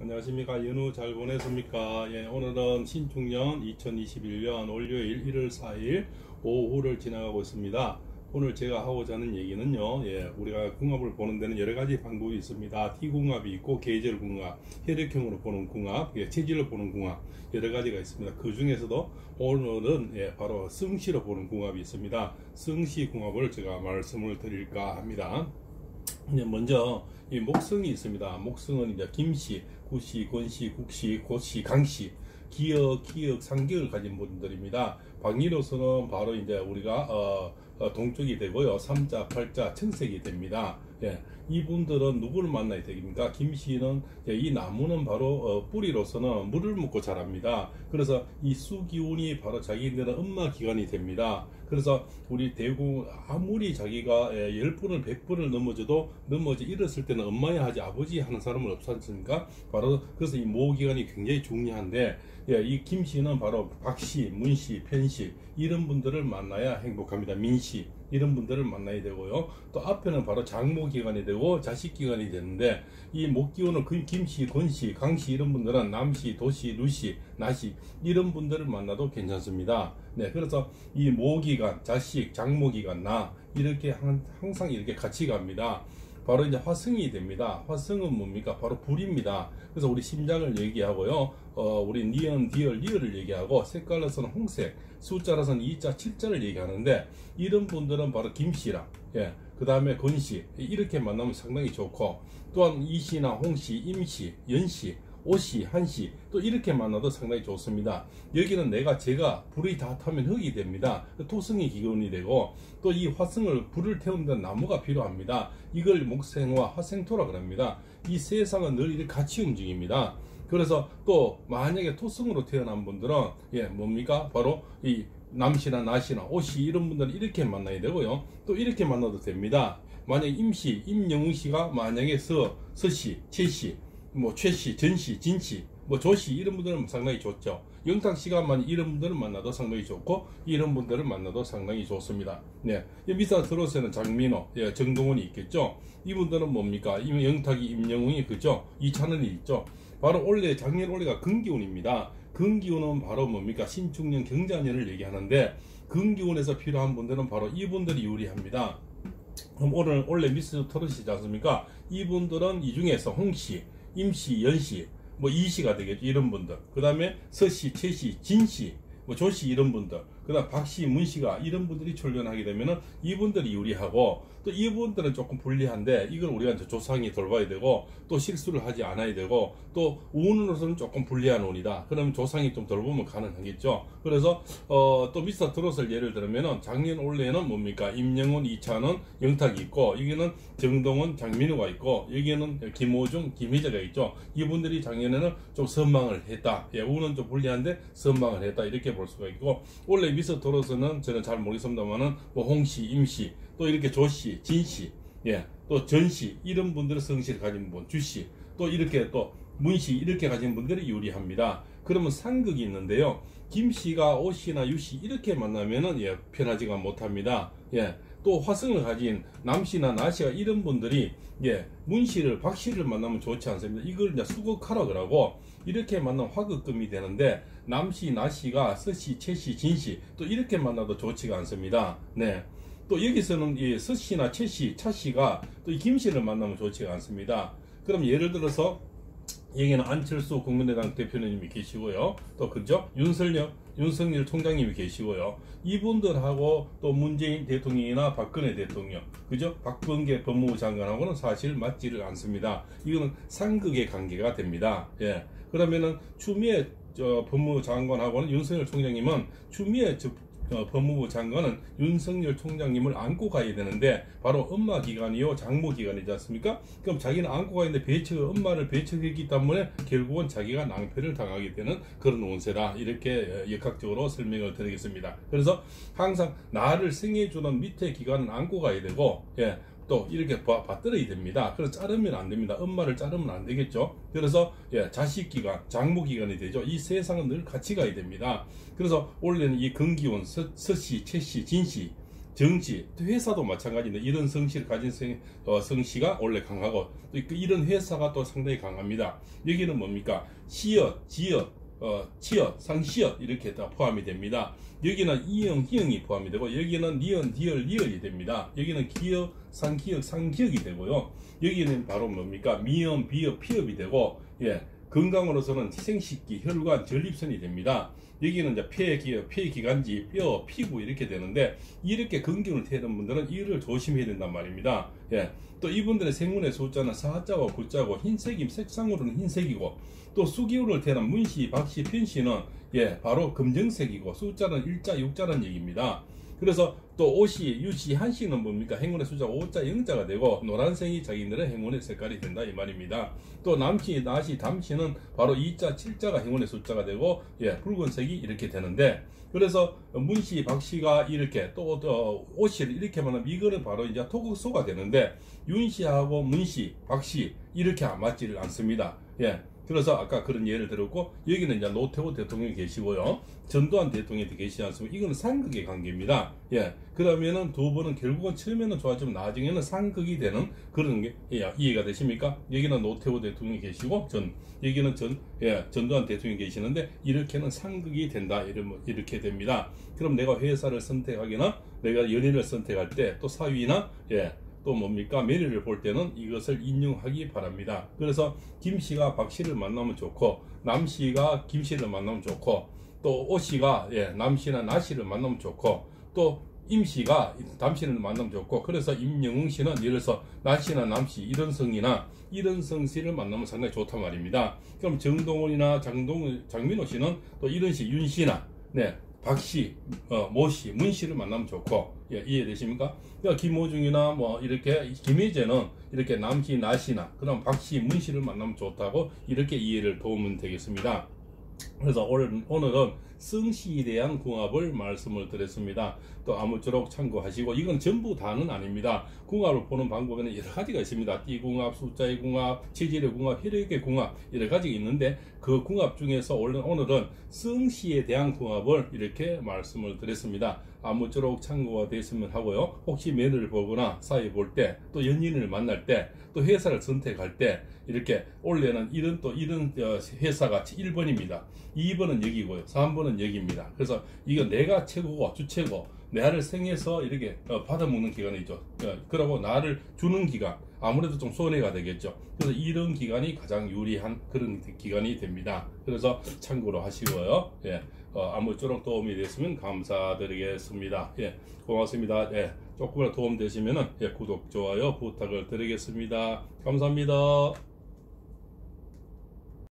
안녕하십니까. 연휴 잘 보냈습니까? 예, 오늘은 신축년 2021년 월요일 1월 4일 오후를 지나가고 있습니다. 오늘 제가 하고자 하는 얘기는요, 예, 우리가 궁합을 보는 데는 여러 가지 방법이 있습니다. T궁합이 있고, 계절궁합, 혈액형으로 보는 궁합, 예, 체질로 보는 궁합, 여러 가지가 있습니다. 그 중에서도 오늘은 예, 바로 승시로 보는 궁합이 있습니다. 승시 궁합을 제가 말씀을 드릴까 합니다. 이제 먼저 이 목성이 있습니다. 목성은 이제 김씨, 구씨, 권씨, 국씨, 고씨, 강씨, 기역, 상격을 가진 분들입니다. 방위로서는 바로 이제 우리가 동쪽이 되고요. 삼자, 팔자, 청색이 됩니다. 예, 이분들은 누구를 만나야 됩니까? 김씨는 이 나무는 바로 뿌리로서는 물을 먹고 자랍니다. 그래서 이 수기운이 바로 자기들은 엄마 기관이 됩니다. 그래서 우리 대구 아무리 자기가 10분을 100분을 넘어져 일었을 때는 엄마야 하지 아버지 하는 사람은 없지 않습니까? 바로 그래서 이 모기관이 굉장히 중요한데, 예, 이 김씨는 바로 박씨, 문씨, 편씨 이런 분들을 만나야 행복합니다. 민씨 이런 분들을 만나야 되고요. 또 앞에는 바로 장모기관이 되고 자식기관이 되는데, 이 목기운을 김씨, 권씨, 강씨 이런 분들은 남씨, 도씨, 누씨, 나씨 이런 분들을 만나도 괜찮습니다. 네, 그래서 이 모기관, 자식, 장모기관, 나 이렇게 항상 이렇게 같이 갑니다. 바로 이제 화승이 됩니다. 화승은 뭡니까? 바로 불입니다. 그래서 우리 심장을 얘기하고요. 우리 니은, 디얼, 리얼을 얘기하고, 색깔로서는 홍색, 숫자로서는 2자, 7자를 얘기하는데, 이런 분들은 바로 김씨랑, 예, 그 다음에 건씨, 이렇게 만나면 상당히 좋고, 또한 이씨나 홍씨, 임씨, 연씨, 오씨, 한씨 또 이렇게 만나도 상당히 좋습니다. 여기는 제가 불이 다 타면 흙이 됩니다. 토성이 기운이 되고, 또 이 화성을 불을 태우는 데 나무가 필요합니다. 이걸 목생화 화생토라 그럽니다. 이 세상은 늘 이렇게 같이 움직입니다. 그래서 또 만약에 토성으로 태어난 분들은 뭡니까? 바로 이 남씨나 나씨나 오씨 이런 분들은 이렇게 만나야 되고요. 또 이렇게 만나도 됩니다. 만약에 임씨, 임영웅씨가 만약에 서씨, 최씨, 최씨, 전씨, 진씨, 조씨 이런 분들은 상당히 좋죠. 영탁씨가 이런 분들을 만나도 상당히 좋고, 이런 분들을 만나도 상당히 좋습니다. 네, 밑에 들어서는 장민호, 예, 정동원이 있겠죠. 이분들은 뭡니까? 영탁이, 임영웅이 그죠? 이찬원이 있죠. 바로 작년 올해가 금기운입니다. 금기운은 바로 뭡니까? 신축년 경자년을 얘기하는데, 금기운에서 필요한 분들은 바로 이분들이 유리합니다. 그럼 올해 미스 토르시지 않습니까? 이분들은 이 중에서 홍씨, 임씨, 연씨, 이씨가 되겠죠. 이런 분들. 그 다음에 서씨, 최씨, 진씨, 조씨 이런 분들. 그 다음 박씨, 문씨가 이런 분들이 출연하게 되면은 이분들이 유리하고, 또 이분들은 조금 불리한데 이걸 우리가 이제 조상이 돌봐야 되고, 또 실수를 하지 않아야 되고, 또 운으로서는 조금 불리한 운이다. 그러면 조상이 좀 돌보면 가능하겠죠. 그래서 또 미스터 트롯을 예를 들면은 작년 올해는 뭡니까? 임영훈, 이찬원, 영탁이 있고, 여기는 정동원, 장민우가 있고, 여기는 김호중, 김희재가 있죠. 이분들이 작년에는 좀 선망을 했다. 예, 운은 좀 불리한데 선망을 했다. 이렇게 볼 수가 있고, 원래 미스터 트롯은 저는 잘 모르겠습니다만은 홍씨, 임씨, 또 이렇게 조씨, 진씨, 예, 또 전씨 이런 분들의 성씨를 가진 분, 주씨, 또 이렇게 또 문씨 이렇게 가진 분들이 유리합니다. 그러면 상극이 있는데요. 김씨가 오씨나 유씨 이렇게 만나면은 편하지가 못합니다. 예, 또 화성을 가진 남씨나 나씨가 이런 분들이 문씨를, 박씨를 만나면 좋지 않습니다. 이걸 이제 수극하라 그러고, 이렇게 만나면 화극금이 되는데, 남씨, 나씨가 서씨, 최씨, 진씨 또 이렇게 만나도 좋지가 않습니다. 네. 또 여기서는 이 서씨나 최씨, 차씨가 또 이 김씨를 만나면 좋지가 않습니다. 그럼 예를 들어서 여기는 안철수 국민의당 대표님이 계시고요. 또 그죠? 윤석열 총장님이 계시고요. 이분들하고 또 문재인 대통령이나 박근혜 대통령, 그죠? 박범계 법무부 장관하고는 사실 맞지를 않습니다. 이거는 상극의 관계가 됩니다. 예. 그러면은 추미애 법무부 장관하고는 윤석열 총장님은 추미애 법무부 장관은 윤석열 총장님을 안고 가야 되는데, 바로 엄마 기관이요 장모 기관이지 않습니까? 그럼 자기는 안고 가야 되는데 엄마를 배척했기 때문에 결국은 자기가 낭패를 당하게 되는 그런 운세다. 이렇게 역학적으로 설명을 드리겠습니다. 그래서 항상 나를 생해주는 밑에 기관은 안고 가야 되고, 예, 또 이렇게 받들어야 됩니다. 그래서 자르면 안 됩니다. 엄마를 자르면 안 되겠죠. 그래서 자식기관, 장모기관이 되죠. 이 세상은 늘 같이 가야 됩니다. 그래서 원래는 이 금기운, 서씨, 최씨, 진씨, 정시, 회사도 마찬가지인데 이런 성씨를 가진 성씨가 원래 강하고 또 이런 회사가 또 상당히 강합니다. 여기는 뭡니까? 시엇, 지엇, 치엇, 상시엇 이렇게 다 포함이 됩니다. 여기는 이형, 희형이 포함이 되고 여기는 니은, 디얼, 리얼이 됩니다. 여기는 기역, 상기역, 상기역이 되고요. 여기는 바로 뭡니까? 미음, 비읍, 피읍이 되고 건강으로서는 생식기, 혈관, 전립선이 됩니다. 여기는 이제 폐기관지, 뼈, 피부 이렇게 되는데 이렇게 근경을 태우는 분들은 이를 조심해야 된단 말입니다. 또 이분들의 생문의 숫자는 4자와 9자고 흰색임, 색상으로는 흰색이고 또 수기운을 태어난 문씨, 박씨, 편씨는 바로 검정색이고 숫자는 1자, 6자라는 얘기입니다. 그래서 또 오씨, 유씨, 한씨는 뭡니까? 행운의 숫자가 5자, 0자가 되고 노란색이 자기들의 행운의 색깔이 된다 이 말입니다. 또 남씨, 나씨, 담씨는 바로 2자, 7자가 행운의 숫자가 되고 붉은색이 이렇게 되는데 그래서 문씨, 박씨가 이렇게 또 오씨를 이렇게 말하면 이거는 바로 이제 토극소가 되는데 윤씨하고 문씨, 박씨 이렇게 맞지를 않습니다. 그래서 아까 그런 예를 들었고 여기는 이제 노태우 대통령이 계시고요. 전두환 대통령이 계시지 않습니까? 이거는 상극의 관계입니다. 그러면은 두 분은 결국은 처음에는 좋았지만 나중에는 상극이 되는 그런 게 이해가 되십니까? 여기는 노태우 대통령이 계시고 여기는 전두환 대통령이 계시는데 이렇게는 상극이 된다 이렇게 됩니다. 그럼 내가 회사를 선택하거나 내가 연인을 선택할 때 또 사위나 또 뭡니까? 매니를 볼 때는 이것을 인용하기 바랍니다. 그래서 김씨가 박씨를 만나면 좋고 남씨가 김씨를 만나면 좋고 또 오씨가 남씨나 나씨를 만나면 좋고 또 임씨가 담씨를 만나면 좋고 그래서 임영웅씨는 예를 들어서 나씨나 남씨 이런 성이나 이런 성씨를 만나면 상당히 좋단 말입니다. 그럼 정동원이나 장민호씨는 또 이런 씨 윤씨나 박씨, 모씨, 문씨를 만나면 좋고 이해되십니까? 그러니까 김호중이나 뭐 이렇게 김혜재는 이렇게 남씨, 나씨나 그다음 박씨, 문씨를 만나면 좋다고 이렇게 이해를 도우면 되겠습니다. 그래서 오늘은 성씨에 대한 궁합을 말씀을 드렸습니다. 또 아무쪼록 참고하시고 이건 전부 다는 아닙니다. 궁합을 보는 방법에는 여러 가지가 있습니다. 띠궁합, 숫자의 궁합, 체질의 궁합, 혈액의 궁합 여러 가지가 있는데 그 궁합 중에서 오늘은 성씨에 대한 궁합을 이렇게 말씀을 드렸습니다. 아무쪼록 참고가 됐으면 하고요. 혹시 매너를 보거나 사회 볼 때 또 연인을 만날 때 또 회사를 선택할 때 이렇게 원래는 이런 회사가 1번입니다. 2번은 여기고요. 3번은 여기입니다. 그래서 이거 내가 최고고 주최고 나를 생해서 이렇게 받아먹는 기간이죠. 그러고 나를 주는 기간 아무래도 좀 손해가 되겠죠. 그래서 이런 기간이 가장 유리한 그런 기간이 됩니다. 그래서 참고로 하시고요. 아무쪼록 도움이 됐으면 감사드리겠습니다. 고맙습니다. 조금이라도 도움 되시면은 구독, 좋아요 부탁을 드리겠습니다. 감사합니다.